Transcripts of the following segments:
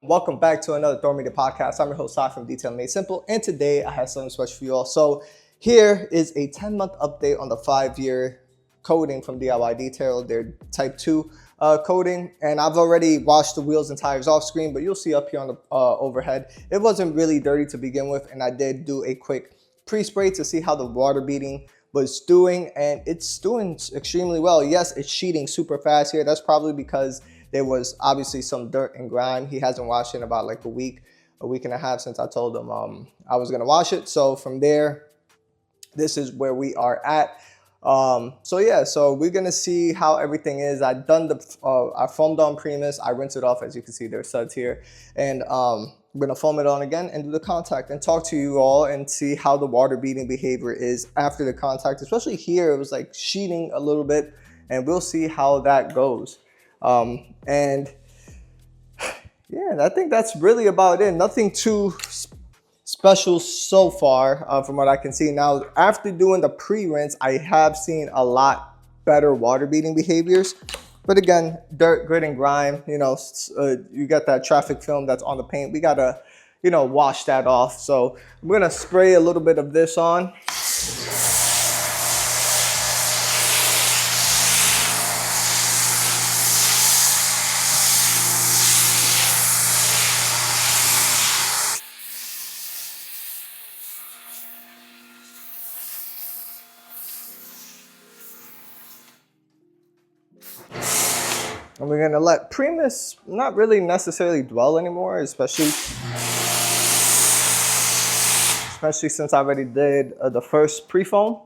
Welcome back to another Throw Media podcast. I'm your host, Sai from Detail Made Simple, and today I have something special for you all. So here is a 10-month update on the 5-year coating from DIY Detail, their Type 2 coating, and I've already washed the wheels and tires off screen, but you'll see up here on the overhead, it wasn't really dirty to begin with, and I did do a quick pre-spray to see how the water beading was doing, and it's doing extremely well. Yes, it's sheeting super fast here. That's probably because there was obviously some dirt and grime. He hasn't washed it in about like a week and a half since I told him I was gonna wash it. So from there, this is where we are at. So we're gonna see how everything is. I foamed on Primus. I rinsed it off, as you can see there's suds here, and I'm gonna foam it on again and do the contact and talk to you all and see how the water beading behavior is after the contact. Especially here, it was like sheeting a little bit, and we'll see how that goes. And yeah, I think that's really about it. Nothing too special so far from what I can see. Now, after doing the pre-rinse, I have seen a lot better water beading behaviors. But again, dirt, grit, and grime, you got that traffic film that's on the paint. We gotta, wash that off. So I'm gonna spray a little bit of this on. And we're gonna let Primus not really necessarily dwell anymore, especially since I already did the first pre-foam.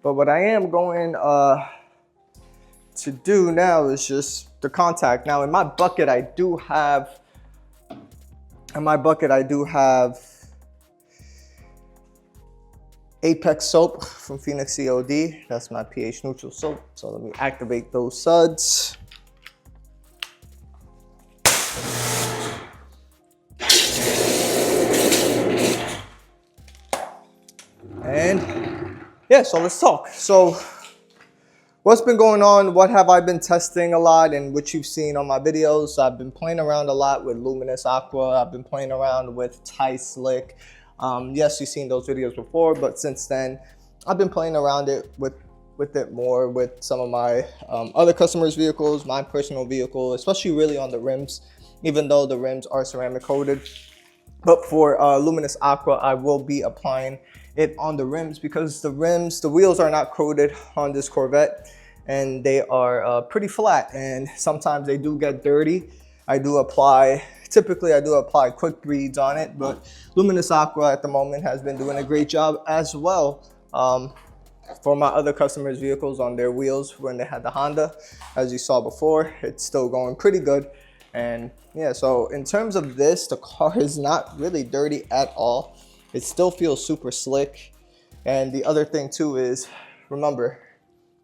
But what I am going to do now is just the contact. Now in my bucket I do have Apex soap from Phoenix COD. That's my pH neutral soap. So let me activate those suds. And yeah, so let's talk. So what's been going on? What have I been testing a lot, and what you've seen on my videos? I've been playing around a lot with Luminous Aqua. I've been playing around with Ty-Slick. Yes, you've seen those videos before, but since then, I've been playing around with it more with some of my other customers' vehicles, my personal vehicle, especially really on the rims, even though the rims are ceramic coated. But for Luminous Aqua, I will be applying it on the rims because the wheels are not coated on this Corvette, and they are pretty flat, and sometimes they do get dirty. Typically I do apply quick breeds on it, but Luminous Aqua at the moment has been doing a great job as well for my other customers' vehicles on their wheels when they had the Honda. As you saw before, it's still going pretty good. And yeah, so in terms of this, the car is not really dirty at all. It still feels super slick. And the other thing too is, remember,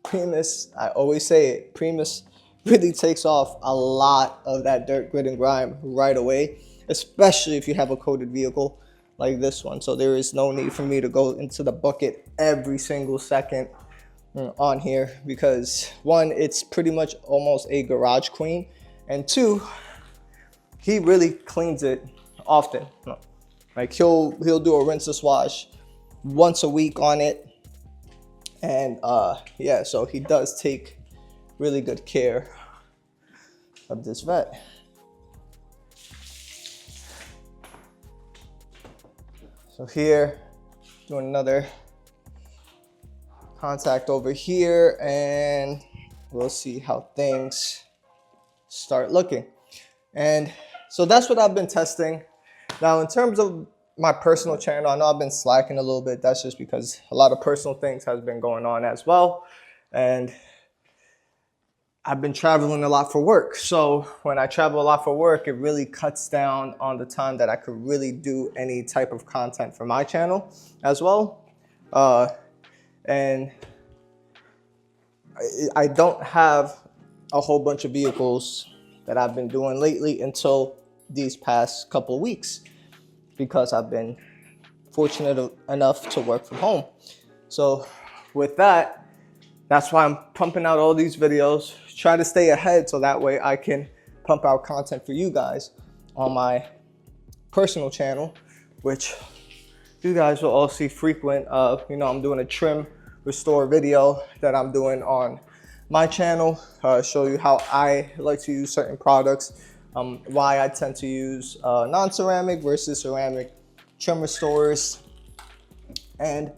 Primus, I always say it, Primus really takes off a lot of that dirt, grit, and grime right away, especially if you have a coated vehicle like this one. So there is no need for me to go into the bucket every single second on here because one, it's pretty much almost a garage clean, and two, he really cleans it often. Like he'll do a rinse and wash once a week on it, and yeah, so he does take really good care of this vet. So here, doing another contact over here, and we'll see how things start looking. And so that's what I've been testing. Now, in terms of my personal channel, I know I've been slacking a little bit. That's just because a lot of personal things has been going on as well. And I've been traveling a lot for work. So when I travel a lot for work, it really cuts down on the time that I could really do any type of content for my channel as well. And I don't have a whole bunch of vehicles that I've been doing lately until these past couple of weeks, because I've been fortunate enough to work from home. So with that, That's why I'm pumping out all these videos, try to stay ahead so that way I can pump out content for you guys on my personal channel, which you guys will all see frequent. I'm doing a trim restore video that I'm doing on my channel, show you how I like to use certain products, why I tend to use non-ceramic versus ceramic trim restores and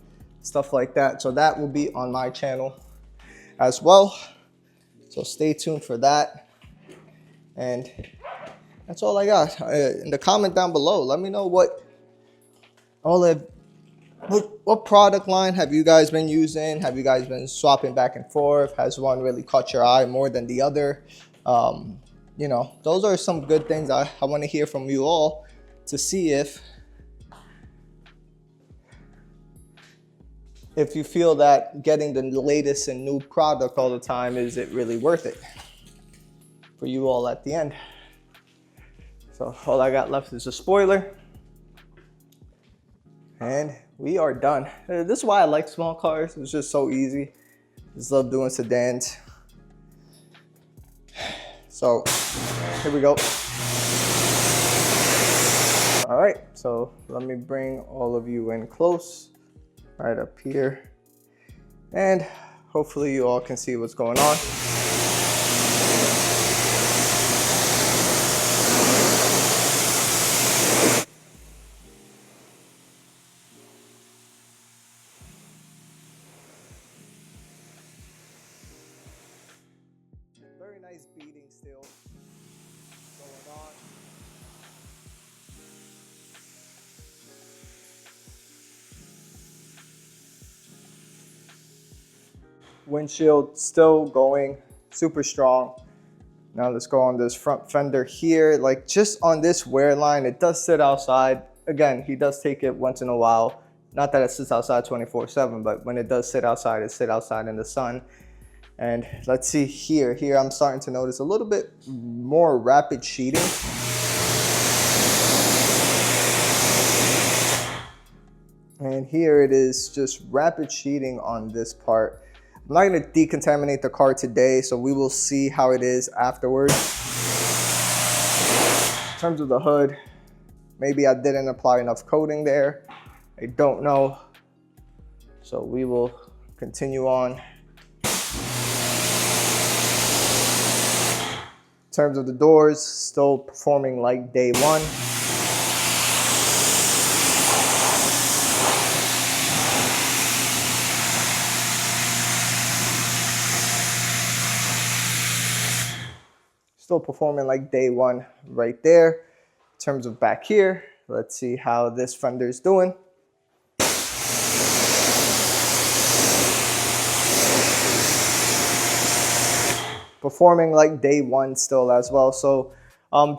stuff like that. So that will be on my channel as well. So stay tuned for that. And that's all I got. In the comment down below, let me know what product line have you guys been using? Have you guys been swapping back and forth? Has one really caught your eye more than the other? Those are some good things I want to hear from you all to see if you feel that getting the latest and new product all the time, is it really worth it for you all at the end? So all I got left is a spoiler. And we are done. This is why I like small cars. It's just so easy. Just love doing sedans. So here we go. All right, so let me bring all of you in close, right up here. And hopefully you all can see what's going on. Very nice beating still going on. Windshield still going super strong. Now let's go on this front fender here. Like just on this wear line, it does sit outside. Again, he does take it once in a while. Not that it sits outside 24/7, but when it does sit outside, it sits outside in the sun. And let's see here. Here I'm starting to notice a little bit more rapid sheeting. And here it is, just rapid sheeting on this part. I'm not going to decontaminate the car today, so we will see how it is afterwards. In terms of the hood, maybe I didn't apply enough coating there. I don't know. So we will continue on. In terms of the doors, still performing like day one. Still performing like day one right there. In terms of back here, let's see how this fender is doing. Performing like day one still as well. So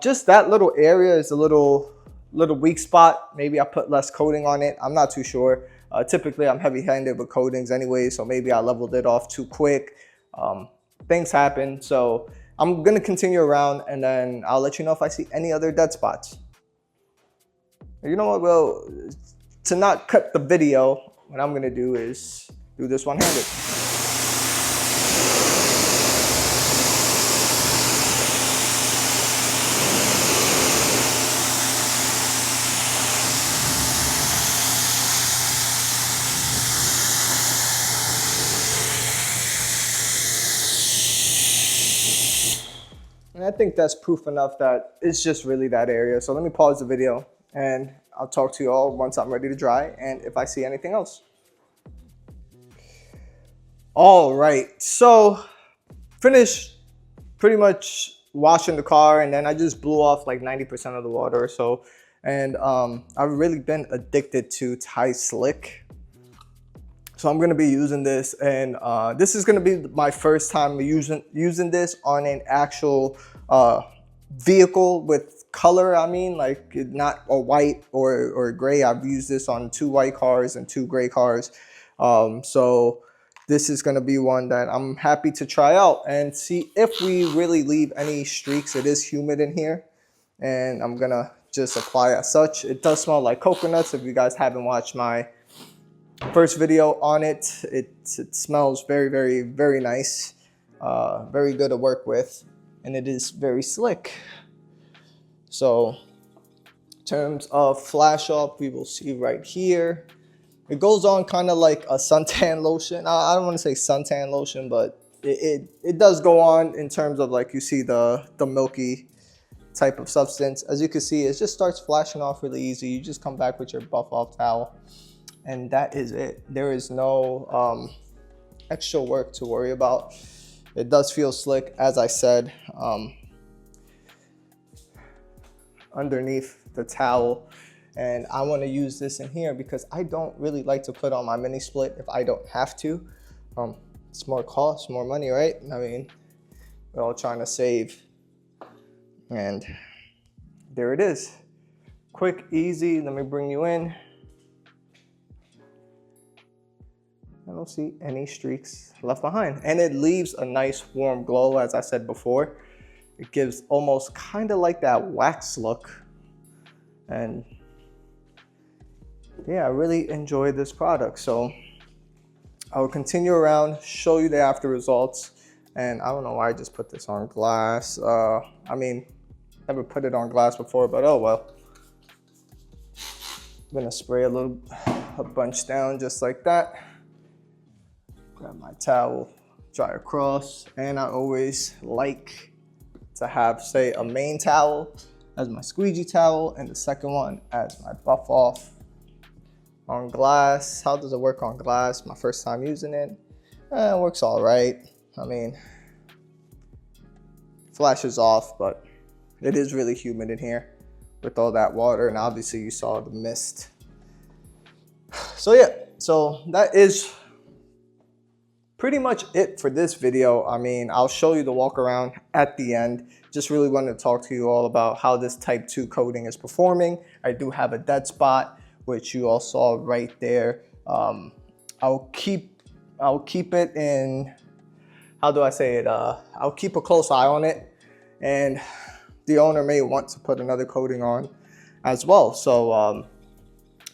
just that little area is a little weak spot. Maybe I put less coating on it. I'm not too sure. Typically I'm heavy-handed with coatings anyway, so maybe I leveled it off too quick. Things happen. So I'm gonna continue around and then I'll let you know if I see any other dead spots. You know what, well, to not cut the video, what I'm gonna do is do this one-handed. And I think that's proof enough that it's just really that area. So let me pause the video and I'll talk to you all once I'm ready to dry and if I see anything else. All right, so finished pretty much washing the car and then I just blew off like 90% of the water or so. And I've really been addicted to Ti-Slick. So I'm gonna be using this, and this is gonna be my first time using this on an actual vehicle with color. I mean, like not a white or gray. I've used this on 2 white cars and 2 gray cars. So this is gonna be one that I'm happy to try out and see if we really leave any streaks. It is humid in here, and I'm gonna just apply as such. It does smell like coconuts. If you guys haven't watched my First video on it. It smells very, very, very nice. Very good to work with, and it is very slick. So in terms of flash up, we will see right here. It goes on kind of like a suntan lotion. I don't want to say suntan lotion, but it does go on in terms of, like, you see the milky type of substance. As you can see, it just starts flashing off really easy. You just come back with your buff off towel, and that is it. There is no extra work to worry about. It does feel slick, as I said, underneath the towel. And I want to use this in here because I don't really like to put on my mini split if I don't have to. It's more cost, more money, right? I mean, we're all trying to save. And there it is. Quick, easy. Let me bring you in. I don't see any streaks left behind. And it leaves a nice warm glow, as I said before. It gives almost kind of like that wax look. And yeah, I really enjoy this product. So I will continue around, show you the after results. And I don't know why I just put this on glass. I mean, never put it on glass before, but oh well. I'm gonna spray a bunch down just like that. Grab my towel, dry across, and I always like to have, say, a main towel as my squeegee towel and the second one as my buff off. On glass, how does it work on glass? My first time using it. It works all right. I mean, flashes off, but it is really humid in here with all that water, and obviously you saw the mist. So yeah, so that is pretty much it for this video. I mean, I'll show you the walk around at the end. Just really wanted to talk to you all about how this type 2 coating is performing. I do have a dead spot, which you all saw right there. I'll keep it in, how do I say it? I'll keep a close eye on it, and the owner may want to put another coating on as well. So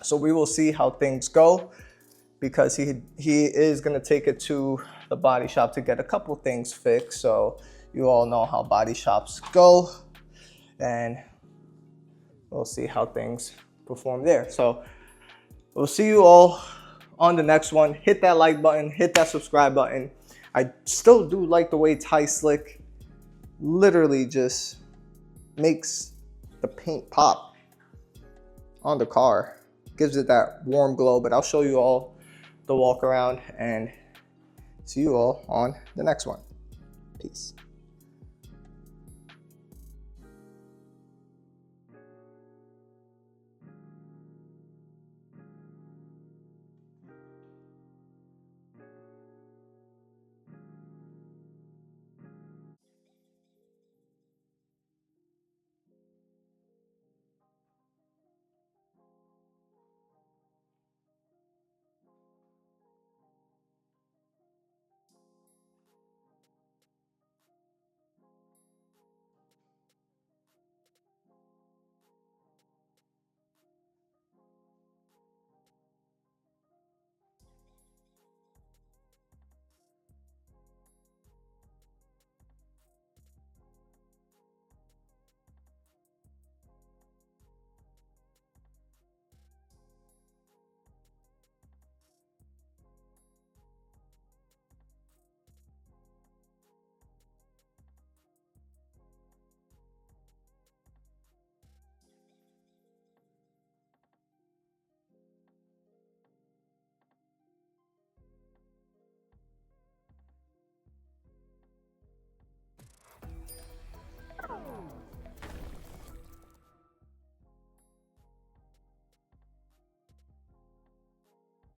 so we will see how things go, because he is gonna take it to the body shop to get a couple things fixed. So you all know how body shops go, and we'll see how things perform there. So we'll see you all on the next one. Hit that like button, hit that subscribe button. I still do like the way Ti-Slick literally just makes the paint pop on the car. Gives it that warm glow, but I'll show you all the walk around and see you all on the next one. Peace.